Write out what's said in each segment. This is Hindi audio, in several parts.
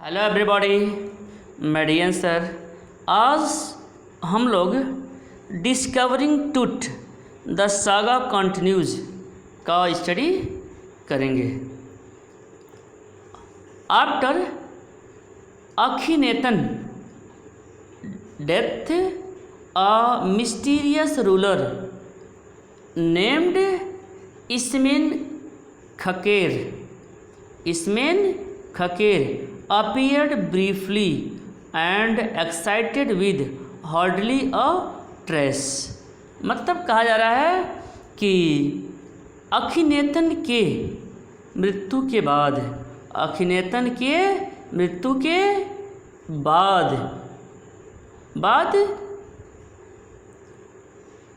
Hello everybody, median sir. आज हम लोग discovering truth the saga continues का स्टडी करेंगे। After Akhenaten death a mysterious ruler named Smenkhkare appeared briefly and excited with hardly a trace। मतलब कहा जा रहा है कि अखिनेतन के मृत्यु के बाद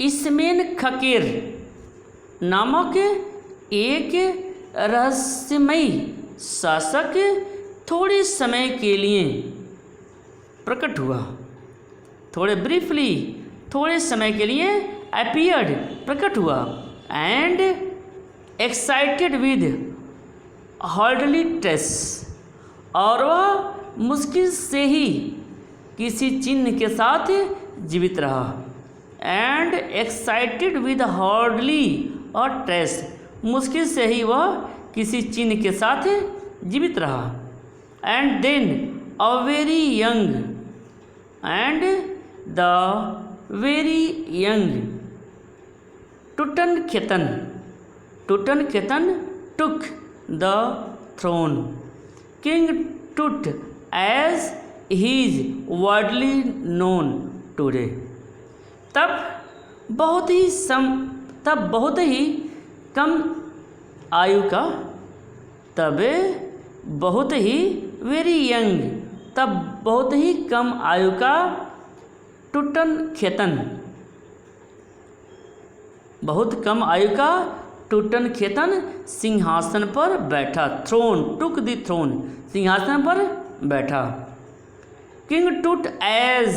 इसमेन खकेर नामक एक रहस्यमयी शासक थोड़े समय के लिए प्रकट हुआ। थोड़े समय के लिए अपीयर्ड प्रकट हुआ and excited with hardly trace, और वह मुश्किल से ही किसी चिन्ह के साथ जीवित रहा। एंड एक्साइटेड विद हार्डली और ट्रेस, मुश्किल से ही वह किसी चिन्ह के साथ जीवित रहा। And then a very young Tutankhaten took the throne. King Tut as he is widely known today। तब बहुत ही कम आयु का टुटनखेतन सिंहासन पर बैठा। सिंहासन पर बैठा। King Tut as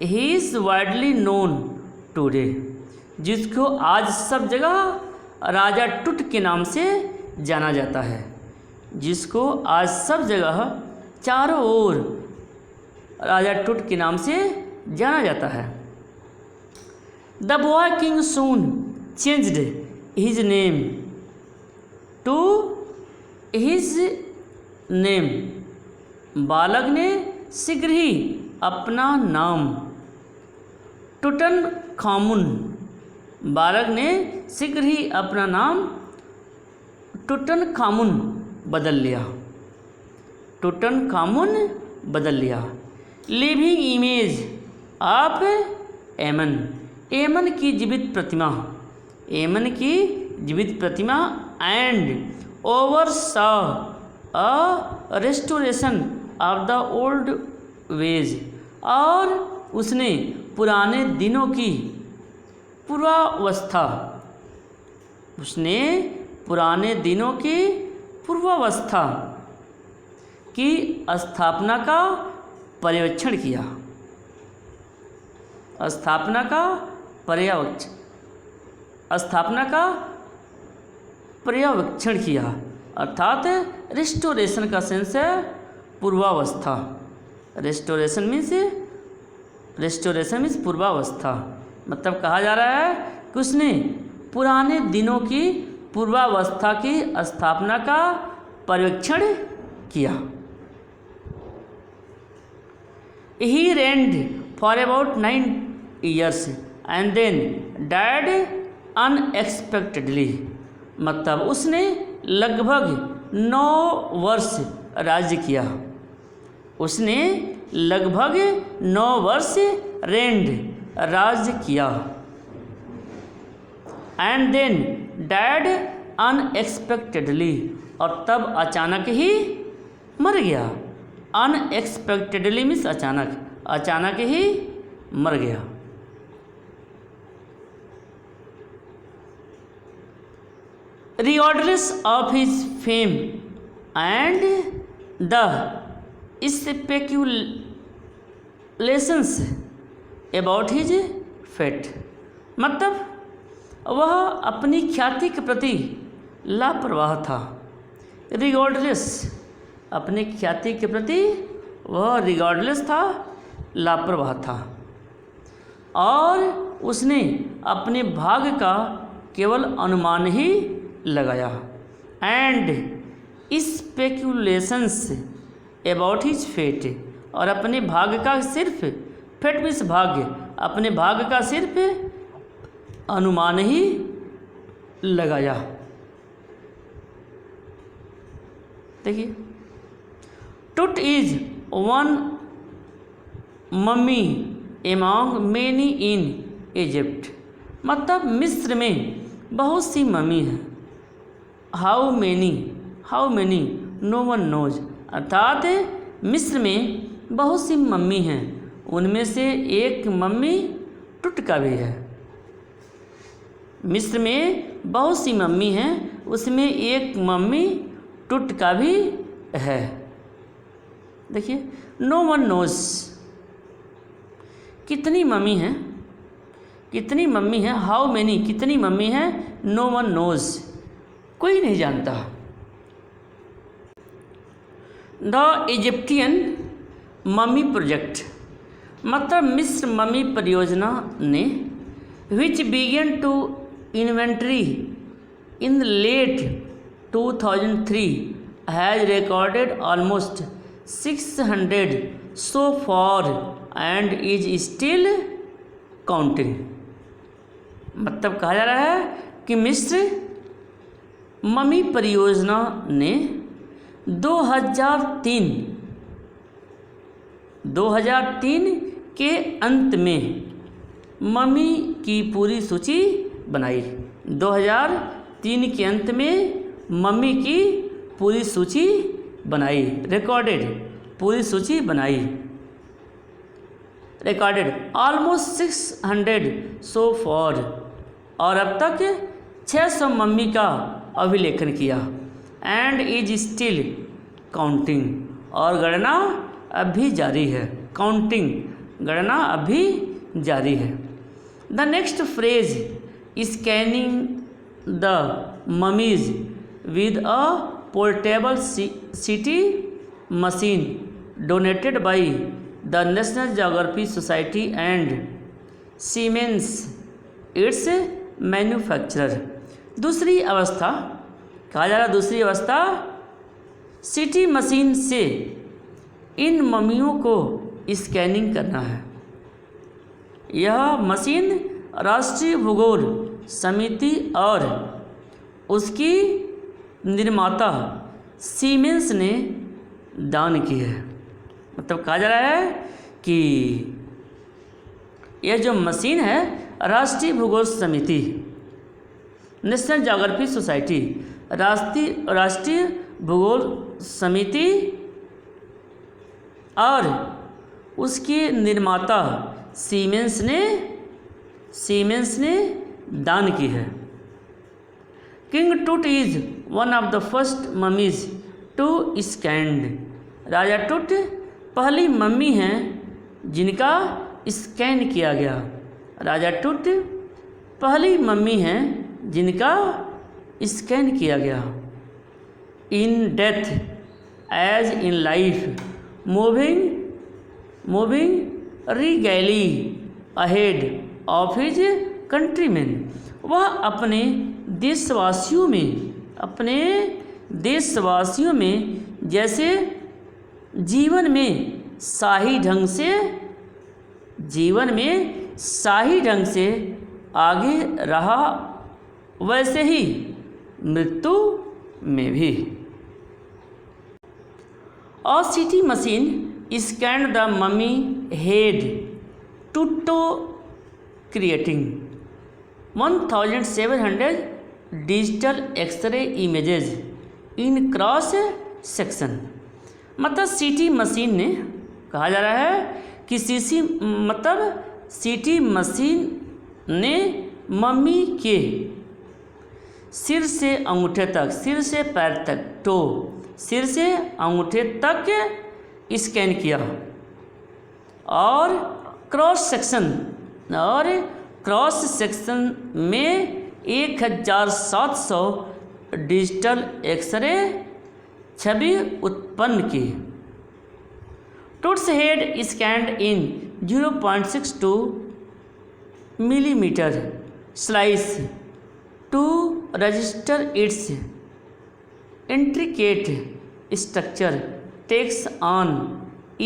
he is widely known today, जिसको आज सब जगह राजा टुट के नाम से जाना जाता है। चारों ओर राजा टुट के नाम से जाना जाता है। The boy king soon changed his name to his name. बालक ने शीघ्र ही अपना नाम टुटनखामुन बदल लिया। लिविंग इमेज ऑफ एमन की जीवित प्रतिमा and oversaw a restoration of the old ways, और उसने पुराने दिनों की पूर्वावस्था की स्थापना का पर्यवेक्षण किया। अर्थात रिस्टोरेशन का सेंस है पूर्वावस्था। रिस्टोरेशन मीन्स पूर्वावस्था। मतलब कहा जा रहा है कि उसने पुराने दिनों की पूर्वावस्था की स्थापना का पर्यवेक्षण किया। He reigned for about 9 years and then died unexpectedly। मतलब उसने लगभग 9 वर्ष राज्य किया। राज्य किया। एंड देन डायड अनएक्सपेक्टेडली, और तब अचानक ही मर गया। अनएक्सपेक्टेडली मीन्स अचानक ही मर गया। Regardless of his fame and the speculations about his fate. मतलब वह अपनी ख्याति के प्रति लापरवाह था। रिगार्डलेस अपने ख्याति के प्रति वह रिगार्डलेस था, लापरवाह था, और उसने अपने भाग्य का केवल अनुमान ही लगाया। And speculations about his fate, और अपने भाग्य का सिर्फ, फेट मीन्स भाग्य, अपने भाग्य का सिर्फ अनुमान ही लगाया। देखिए, Tut is one mummy among many in Egypt, मतलब मिस्र में बहुत सी मम्मी हैं। How many no one knows, अर्थात मिस्र में बहुत सी मम्मी हैं, उनमें से एक मम्मी टुट का भी है। मिस्र में बहुत सी मम्मी हैं, उसमें एक मम्मी टुट का भी है। देखिए, नो वन नोज, कितनी मम्मी हैं, कितनी मम्मी हैं, हाउ मैनी, कितनी मम्मी हैं, नो वन नोज, कोई नहीं जानता। द इजिप्टियन मम्मी प्रोजेक्ट, मतलब मिस्र मम्मी परियोजना ने, which began to inventory in late 2003 has recorded almost 600 so far and is still counting। मतलब कहा जा रहा है कि मिस्र मम्मी परियोजना ने 2003 के अंत में मम्मी की पूरी सूची बनाई। 2003 के अंत में मम्मी की पूरी सूची बनाई, रिकॉर्डेड, पूरी सूची बनाई, रिकॉर्डेड ऑलमोस्ट 600 सो फॉर, और अब तक 600 मम्मी का अभिलेखन किया। एंड इज स्टिल काउंटिंग, और गणना अभी जारी है, काउंटिंग, गणना अभी जारी है। The next phase, scanning the mummies with a portable CT machine donated by the National Geographic Society and Siemens its manufacturer. दूसरी अवस्था, कहा जा रहा दूसरी अवस्था, सीटी मशीन से इन मम्मियों को स्कैनिंग करना है। यह मशीन राष्ट्रीय भूगोल समिति और उसकी निर्माता सीमेंस ने दान की है। मतलब कहा जा रहा है कि यह जो मशीन है, राष्ट्रीय भूगोल समिति, नेशनल ज्योग्राफी सोसाइटी, राष्ट्रीय भूगोल समिति और उसके निर्माता सीमेंस ने दान की है। King Tut is one of the first mummies to scanned, राजा टूट पहली मम्मी हैं जिनका स्कैन किया गया। राजा टूट पहली मम्मी हैं जिनका स्कैन किया गया। In death as in life, moving regally ahead of his countryman, वह अपने देशवासियों में जैसे जीवन में शाही ढंग से आगे रहा, वैसे ही मृत्यु में भी। और CT machine scan the mummy head to creating 1700 digital X ray images in cross section. मतलब सीटी मशीन ने, कहा जा रहा है कि सीटी मशीन ने मम्मी के सिर से अंगूठे तक, सिर से पैर तक, सिर से अंगूठे तक स्कैन किया, और क्रॉस सेक्शन में 1700 डिजिटल एक्सरे छवि उत्पन्न की। Toots head scanned in 0.62 millimeter slice to register its intricate structure takes on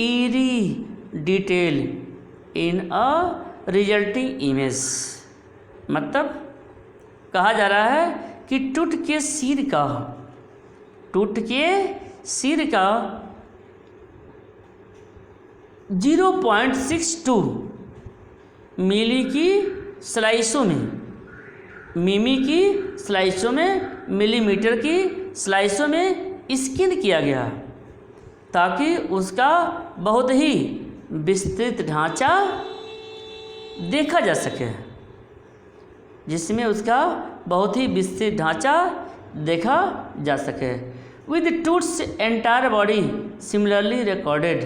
eerie detail in a resulting image। मतलब कहा जा रहा है कि टूट के सिर का 0.62 मिमी की स्लाइसों में मिलीमीटर की स्लाइसों में स्किन किया गया ताकि उसका बहुत ही विस्तृत ढांचा देखा जा सके, जिसमें उसका बहुत ही विस्तृत ढांचा देखा जा सके। With Toots entire body similarly recorded,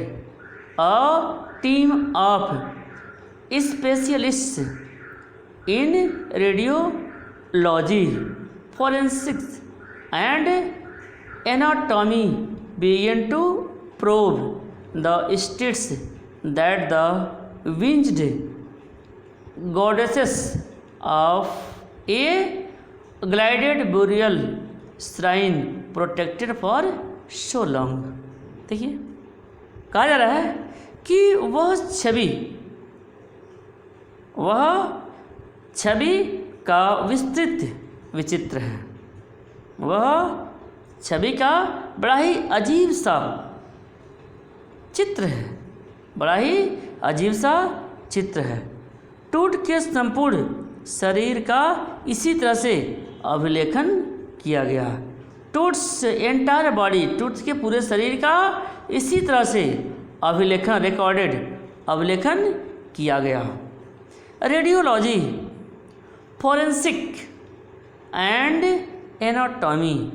a team of specialists in radiology, forensics and anatomy began to probe the states that the winged goddesses of a glided burial shrine protected for so long। देखिए कहा जा रहा है कि वह छवि का विस्तृत विचित्र है, वह छवि का बड़ा ही अजीब सा चित्र है, टूट के संपूर्ण शरीर का इसी तरह से अभिलेखन किया गया। टूट्स एंटायर बॉडी, टूट के पूरे शरीर का इसी तरह से अभिलेखन किया गया। रेडियोलॉजी, फोरेंसिक एंड एनाटॉमी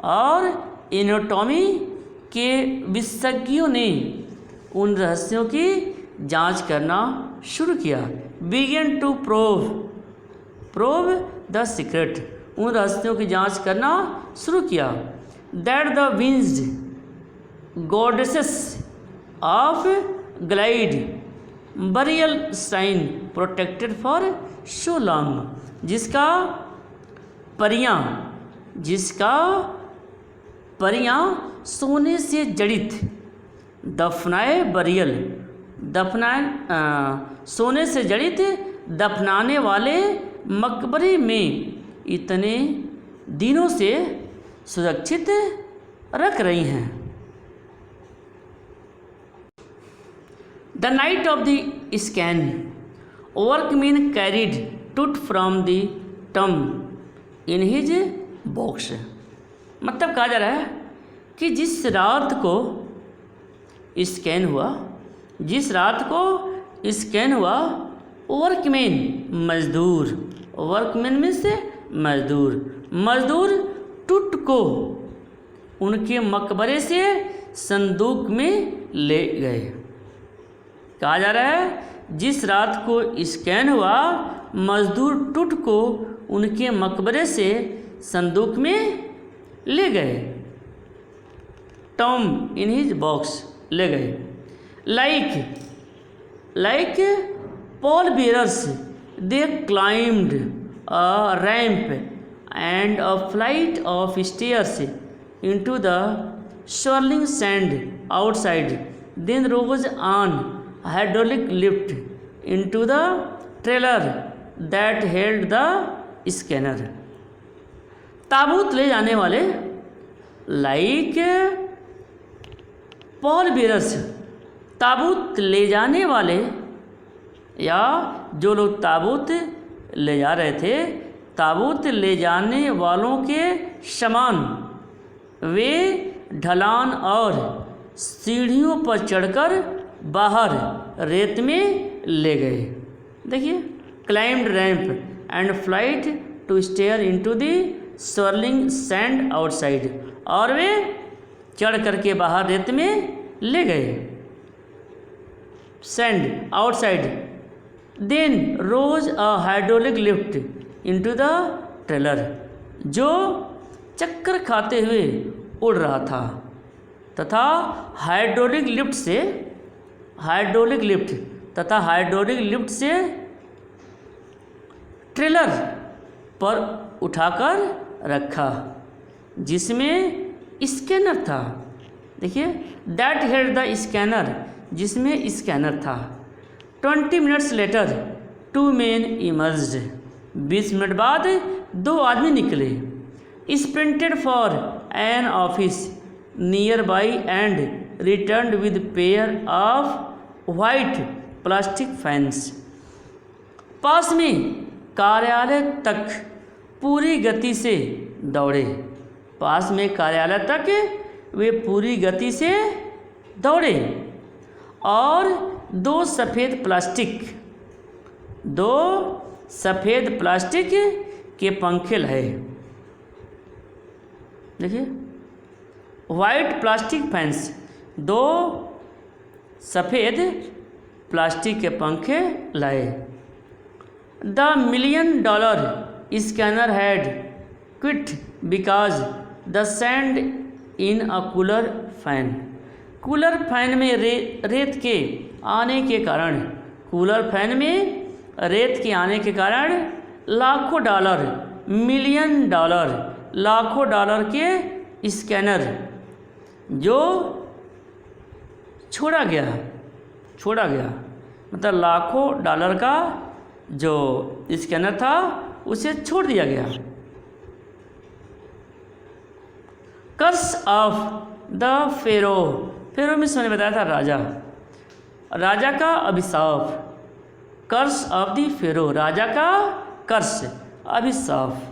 और एनाटॉमी के विशेषज्ञों ने उन रहस्यों की जांच करना शुरू किया। Began to probe the secret, उन रहस्यों की जांच करना शुरू किया। That the winged goddesses of gilded burial shrine protected for so long, जिसका परियां सोने से जड़ित सोने से जड़ित दफनाने वाले मकबरे में इतने दिनों से सुरक्षित रख रही हैं। The night of the scan, workman carried टूट फ्रॉम द टम इन हिज बॉक्स। मतलब कहा जा रहा है कि जिस रात को स्कैन हुआ वर्कमैन में से मजदूर टूट को उनके मकबरे से संदूक में ले गए। कहा जा रहा है जिस रात को स्कैन हुआ मजदूर टूट को उनके मकबरे से संदूक में ले गए। टॉम इन हिज बॉक्स ले गए। Like Paul bearers they climbed a ramp and a flight of stairs into the swirling sand outside, then rose on hydraulic lift into the trailer that held the scanner। ताबूत ले जाने वाले लाइक पॉल बेरर्स, ताबूत ले जाने वाले या जो लोग ताबूत ले जा रहे थे, ताबूत ले जाने वालों के समान वे ढलान और सीढ़ियों पर चढ़कर बाहर रेत में ले गए। देखिए, climbed ramp and flight to stair into the swirling sand outside, और वे चढ़ करके बाहर रेत में ले गए। Sand outside, then rose a hydraulic lift into the trailer, जो चक्कर खाते हुए उड़ रहा था। तथा हाइड्रोलिक लिफ्ट से ट्रेलर पर उठाकर रखा जिसमें स्कैनर था। देखिए, दैट हैड द स्कैनर, जिसमें स्कैनर था। 20 मिनट्स लेटर 2 men इमर्ज्ड, 20 मिनट बाद 2 आदमी निकले। Sprinted for an office nearby and return with pair of white plastic fans. पास में कार्यालय तक पूरी गति से दौड़े। पास में कार्यालय तक वे पूरी गति से दौड़े और 2 सफ़ेद प्लास्टिक के पंखे लाए। देखिए, वाइट प्लास्टिक फैंस, 2 सफ़ेद प्लास्टिक के पंखे लाए। The $1 million scanner had quit because the sand in a cooler fan में रेत के आने के कारण लाखों डॉलर, $1 million लाखों डॉलर के स्कैनर जो छोड़ा गया, मतलब लाखों डॉलर का जो स्कैनर था उसे छोड़ दिया गया। कर्स ऑफ द फेरो में मैंने बताया था राजा का अभिशाप। कर्स ऑफ द फेरो, राजा का कर्स, अभिशाप।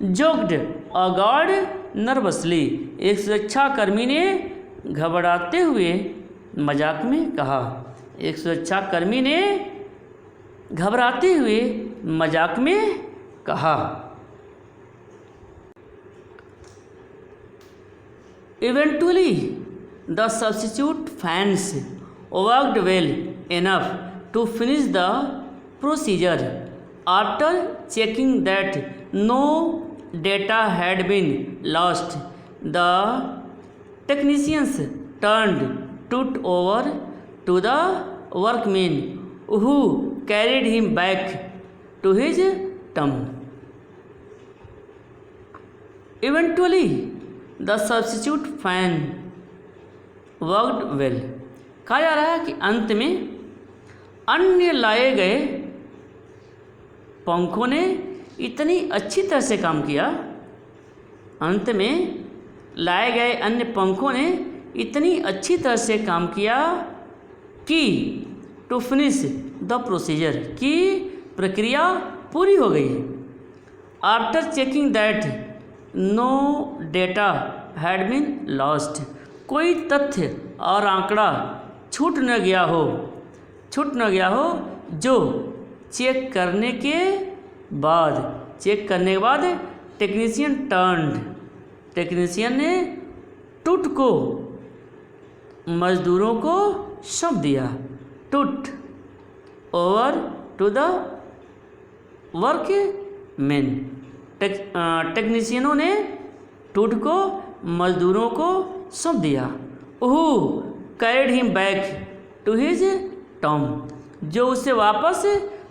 जोक्ड अ गार्ड नर्वसली, एक सुरक्षाकर्मी ने घबराते हुए मजाक में कहा। एक सुरक्षाकर्मी ने घबराते हुए मजाक में कहा। Eventually, the substitute fans worked well enough to finish the procedure. After checking that no data had been lost, the technicians turned it over to the workmen who carried him back to his tomb. Eventually, the substitute fan worked well. कहा जा रहा है कि अंत में अन्य लाए गए पंखों ने इतनी अच्छी तरह से काम किया। अंत में लाए गए अन्य पंखों ने इतनी अच्छी तरह से काम किया कि टू फिनिश द प्रोसीजर, की प्रक्रिया पूरी हो गई। After checking that no data had been lost, कोई तथ्य और आंकड़ा छूट न गया हो जो चेक करने के बाद टेक्नीशियन ने टूट को मजदूरों को सौंप दिया। Tut over to the workmen, टेक्नीशियनों ने टूट को मजदूरों को सौंप दिया। Who carried him back to his tomb, जो उसे वापस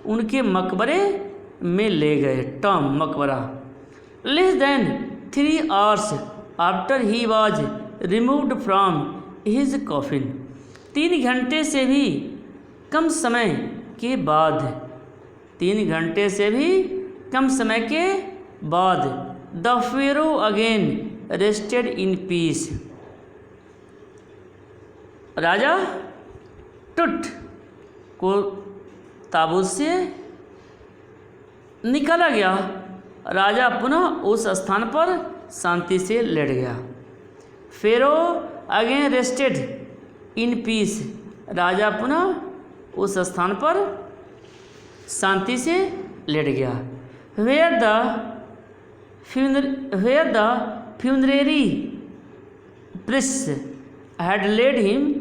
उनके मकबरे में ले गए। टॉम, मकबरा। Less than 3 hours after he was removed from his coffin, 3 घंटे से भी कम समय के बाद the pharaoh again rested in peace, राजा टुट को ताबूत से निकाला गया। राजा पुनः उस स्थान पर शांति से लेट गया। Pharaoh again rested in peace, राजा पुनः उस स्थान पर शांति से लेट गया। Where the funerary priest had laid him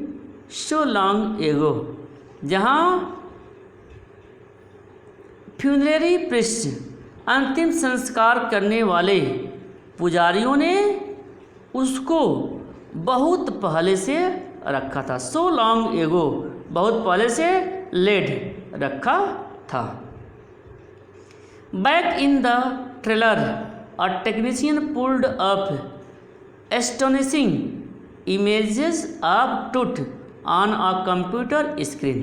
so long ago, जहाँ फ्यूनरेरी प्रिस्ट अंतिम संस्कार करने वाले पुजारियों ने उसको बहुत पहले से रखा था। सो लॉन्ग एगो, बहुत पहले से लेड रखा था। Back in the trailer a technician pulled up astonishing images of tooth on a computer screen.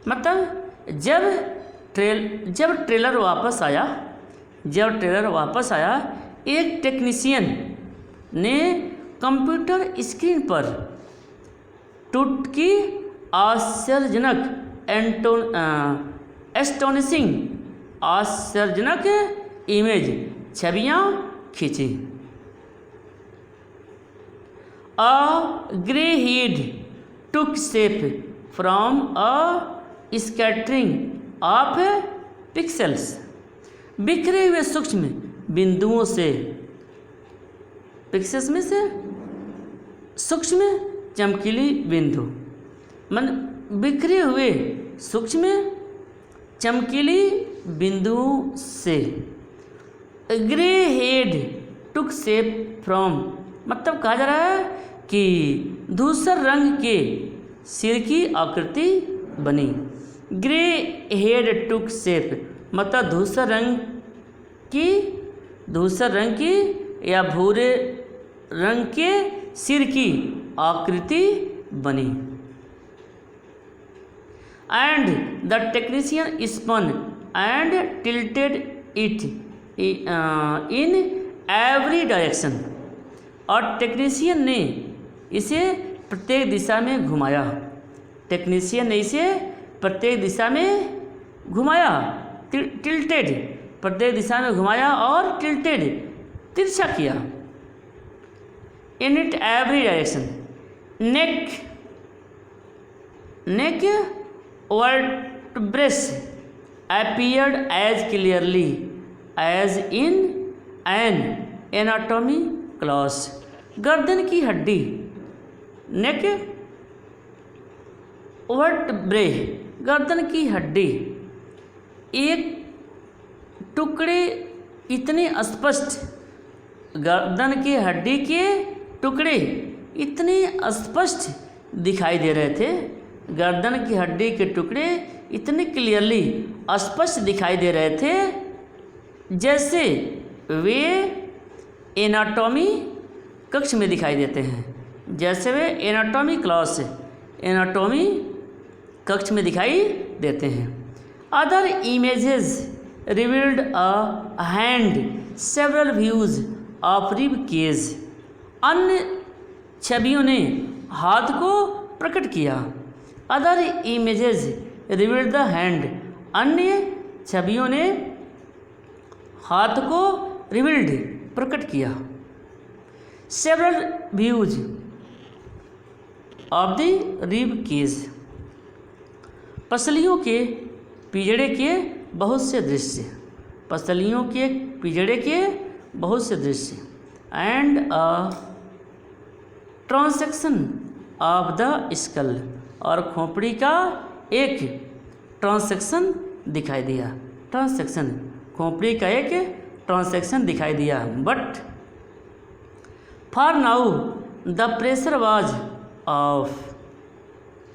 मतलब जब ट्रेलर वापस आया, एक टेक्नीशियन ने कंप्यूटर स्क्रीन पर टूथ की आश्चर्यजनक आश्चर्यजनक इमेज छवियाँ खींची। A grey head took shape from a scattering of pixels. बिखरे हुए सूक्ष्म बिंदुओं से, पिक्सेल्स में से सूक्ष्म चमकीली बिंदु, मन बिखरे हुए सूक्ष्म चमकीली बिंदुओं से। Grey head took shape from, मतलब कहा जा रहा है कि धूसर रंग के सिर की आकृति बनी। ग्रे हेड टुक शेप मतलब धूसर रंग की या भूरे रंग के सिर की आकृति बनी। And the technician spun and tilted it in every direction. और टेक्नीशियन ने इसे प्रत्येक दिशा में घुमाया। टेक्नीशियन ने इसे प्रत्येक दिशा में घुमाया, टिल्टेड प्रत्येक दिशा में घुमाया और टिल्टेड तिरछा किया। In it every direction. Neck vertebrae appeared as clearly as in an anatomy class। गर्दन की हड्डी, नेक वर्टेब्रे गर्दन की हड्डी, एक टुकड़े इतने स्पष्ट, गर्दन की हड्डी के टुकड़े इतने स्पष्ट दिखाई दे रहे थे। गर्दन की हड्डी के टुकड़े इतने क्लियरली स्पष्ट दिखाई दे रहे थे जैसे वे एनाटॉमी कक्ष में दिखाई देते हैं, जैसे वे एनाटॉमी कक्ष में दिखाई देते हैं। Other images revealed a hand, several views of rib cage. अन्य छवियों ने हाथ को प्रकट किया। Other images revealed the hand, अन्य छवियों ने हाथ को रिवील्ड प्रकट किया। Several views of the rib cage, पसलियों के पिंजड़े के बहुत से दृश्य, पसलियों के पिंजड़े के बहुत से दृश्य। And a transaction of the skull, और खोपड़ी का एक ट्रांसेक्शन दिखाई दिया। ट्रांसेक्शन, खोपड़ी का एक ट्रांसेक्शन दिखाई दिया। But for now the pressure was off,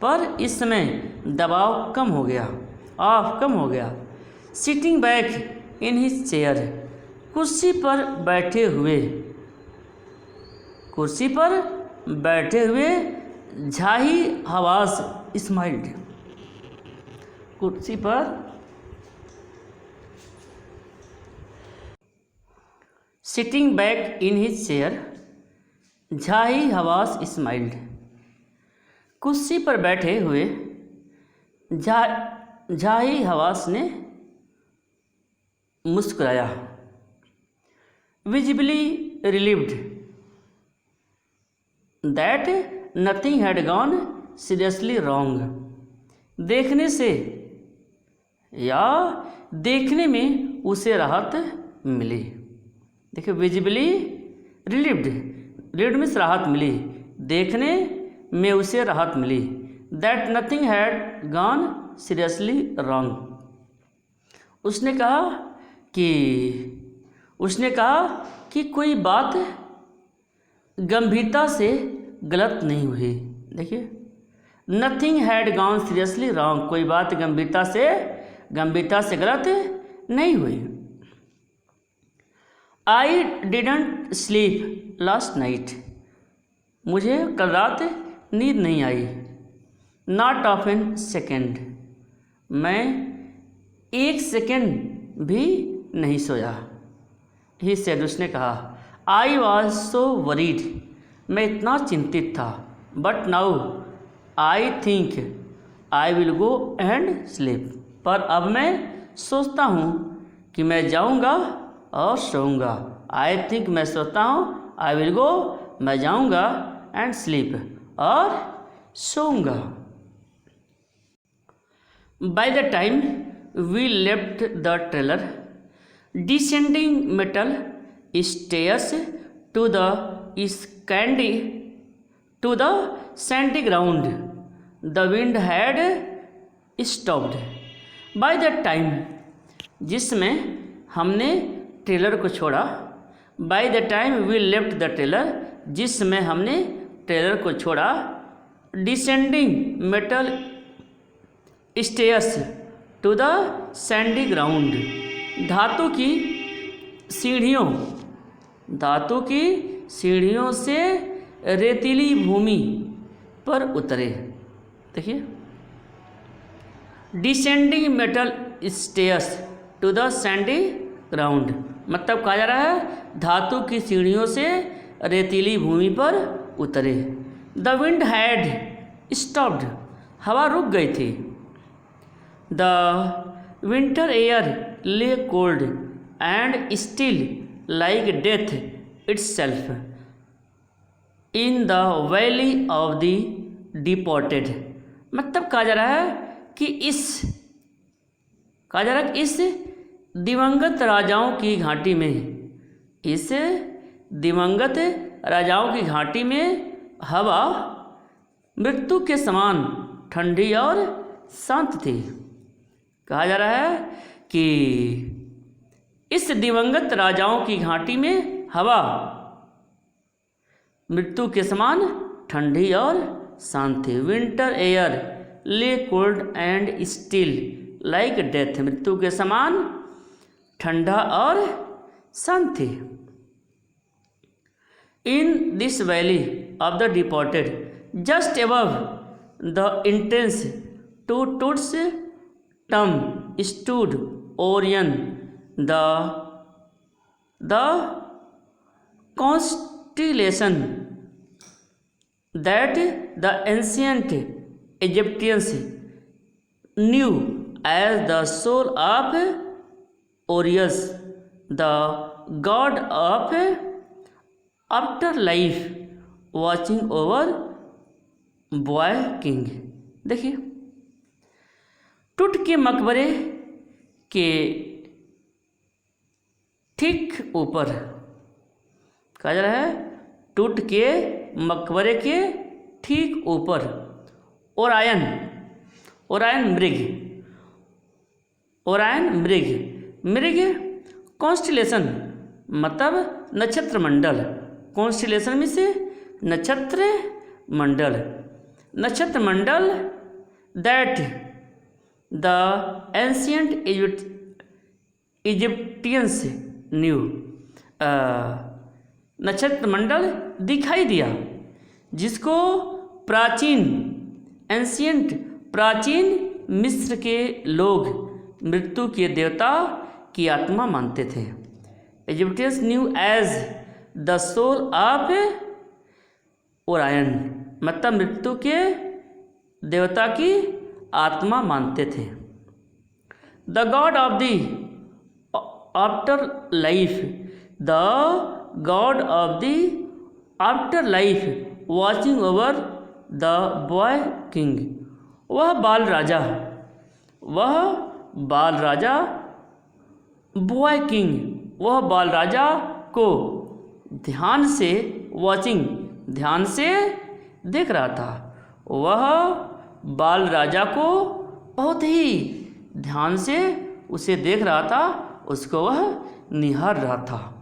पर इस समय दबाव कम हो गया। Sitting back in his chair, कुर्सी पर बैठे हुए झाही हवास स्माइल्ड। कुर्सी पर sitting back in his chair Zahi Hawass smiled. कुर्सी पर बैठे हुए झाही हवास ने मुस्कुराया। Visibly relieved that nothing had gone seriously wrong, देखने से या देखने में उसे राहत मिली। देखिए विजिबली रिलीव्ड, रिलीव्ड मीन्स राहत मिली, देखने में उसे राहत मिली। That nothing had gone seriously wrong, उसने कहा कि कोई बात गंभीरता से गलत नहीं हुई। देखिए, nothing had gone seriously wrong, कोई बात गंभीरता से गलत नहीं हुई। I didn't sleep last night, मुझे कल रात नींद नहीं आई। नॉट ऑफ एन सेकेंड, मैं एक सेकेंड भी नहीं सोया। ही सेड, उसने कहा। आई वॉज सो वरीड, मैं इतना चिंतित था। But now I think I will go and sleep, पर अब मैं सोचता हूँ कि मैं जाऊँगा और सोऊंगा। आई थिंक, मैं सोचता हूँ, आई विल गो, मैं जाऊँगा, एंड स्लीप, और सोऊंगा। By the time we left the trailer, descending metal stairs to the sandy ground, the wind had stopped. By the time, जिसमें हमने ट्रेलर को छोड़ा। By the time we left the trailer, जिसमें हमने ट्रेलर को छोड़ा। Descending metal stairs to the sandy ground, धातु की सीढ़ियों से रेतीली भूमि पर उतरे। देखिए, descending metal stairs to the sandy ground, मतलब कहा जा रहा है धातु की सीढ़ियों से रेतीली भूमि पर उतरे। द विंड हैड स्टॉप्ड, हवा रुक गई थी। The winter air lay cold and still like death itself in the valley of the deported, मतलब कहा जा रहा है कि इस दिवंगत राजाओं की घाटी में, हवा मृत्यु के समान ठंडी और शांत थी। कहा जा रहा है कि इस दिवंगत राजाओं की घाटी में हवा मृत्यु के समान ठंडी और शांत थी। Winter air lay cold and still like death, मृत्यु के समान ठंडा और शांत थी। In this valley of the deported, just above the entrance to Tut's tomb stood Orion, the constellation that the ancient Egyptians knew as the soul of Orius, the god of afterlife, watching over boy king। देखिए, टूट के मकबरे के ठीक ऊपर, कहा जा रहा है टूट के मकबरे के ठीक ऊपर ओरायन मृग कॉन्स्टिलेशन, मतलब नक्षत्र मंडल। कॉन्स्टिलेशन में से नक्षत्र मंडल that the ancient Egyptians new, नक्षत्र मंडल दिखाई दिया जिसको प्राचीन मिस्र के लोग मृत्यु के देवता की आत्मा मानते थे। Egyptians knew as the soul of Orion, मतलब मृत्यु के देवता की आत्मा मानते थे। The god of the afterlife, the god of the afterlife watching over the boy king, वह बाल राजा को ध्यान से देख रहा था। वह बाल राजा को बहुत ही ध्यान से उसे देख रहा था, उसको वह निहार रहा था।